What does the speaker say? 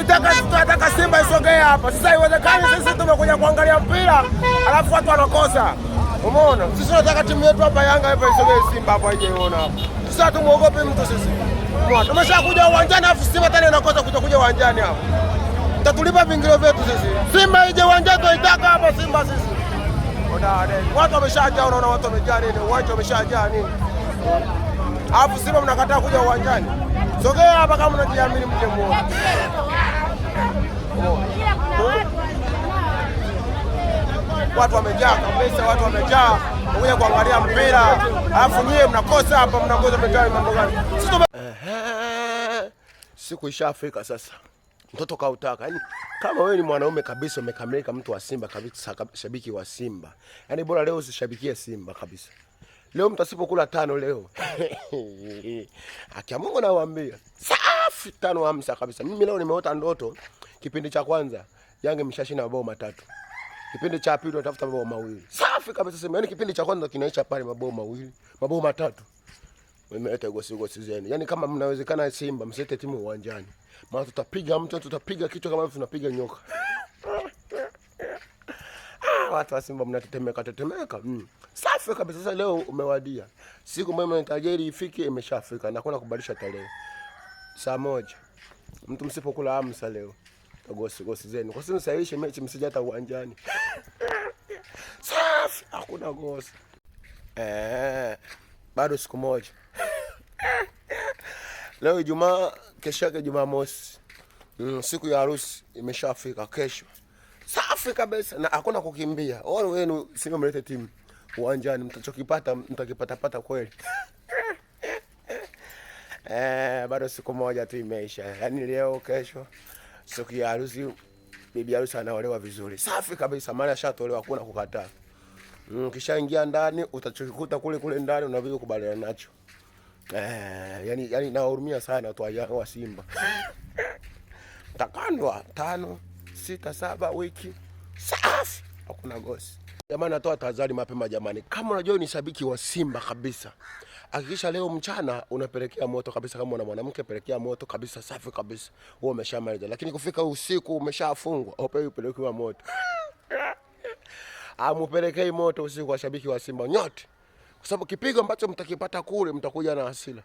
Tunataka Simba isogee hapa. Sasa haiwezekani sisi tumekuja kuangalia mpira alafu watu wanakosa. Umeona? Sisi tunataka timu yetu hapa Yanga hapa isogee Simba hapa ije ione hapa. Sasa tumuogope mtu sisi. Umeona? Tumeshakuja uwanjani alafu Simba tena inakosa kuja uwanjani hapa. Tutatulipa vingilio vyetu sisi. Simba ije uwanjani tuitaka hapa Simba sisi. Watu wameshajaa, unaona watu wamejaa nini? Uwanja wameshajaa nini? Alafu Simba mnakataa kuja uwanjani. Sogea hapa kama unajiamini mje muone. Watu wamejaa kabisa, watu wamejaa kuja kuangalia mpira. Alafu nyie mnakosa hapa, mnakosa mtani mambo gani? Siku ishafika sasa. Mtoto kautaka. Yaani kama wewe ni mwanaume kabisa umekamilika, mtu wa Simba kabisa, shabiki wa Simba. Yaani bora leo usishabikie Simba kabisa. Leo mtu asipokula 5 leo. Akia Mungu nawaambia. Safi 5-5 kabisa. Mimi leo nimeota ndoto kipindi cha kwanza Yanga imeshashinda mabao 3. Kipindi cha pili tunatafuta mabao 2. Safi kabisa sema. Yaani kipindi cha kwanza kinaisha pale mabao 2, mabao 3. Mmeleta gosi zenu. Yaani kama mnawezekana Simba msilete timu uwanjani. Maana tutapiga mtu, tutapiga kichwa kama tunapiga nyoka. Watu wa Simba mnatetemeka. Safi kabisa. Sasa leo umewadia. Siku mwema tajiri ifike imeshafika na kuna kubadilisha tarehe. Saa 1. Mtu msipokula amsa leo. Gosi zenu. Kwa sababu sahihishe mechi msije hata uwanjani. Safi, hakuna gosi. Bado siku moja. Leo Ijumaa, kesho yake Jumamosi. Siku ya harusi imeshafika kesho. Safi kabisa na hakuna kukimbia. Wao wenu Simba mlete timu uwanjani, mtachokipata mtakipata kweli. Bado siku moja tu imeisha. Yaani leo kesho siku ya harusi, bibi harusi anaolewa vizuri. Safi kabisa, maana ashatolewa hakuna kukataa. Kisha ingia ndani utachokikuta kule ndani unavyo kubaliana nacho. Yani nahurumia sana watu wa Simba. Takandwa 5, 6, 7 wiki. Safi, hakuna gosi. Jamani natoa tahadhari mapema jamani. Kama unajua ni shabiki wa Simba kabisa, hakikisha leo mchana unapelekea moto kabisa. Kama una mwanamke pelekea moto kabisa, safi kabisa. Wewe umeshamaliza. Lakini kufika usiku umeshafungwa, upewe upelekewe moto. Amupelekei moto usiku wa shabiki wa Simba nyote. Kwa sababu kipigo ambacho mtakipata kule mtakuja na hasira.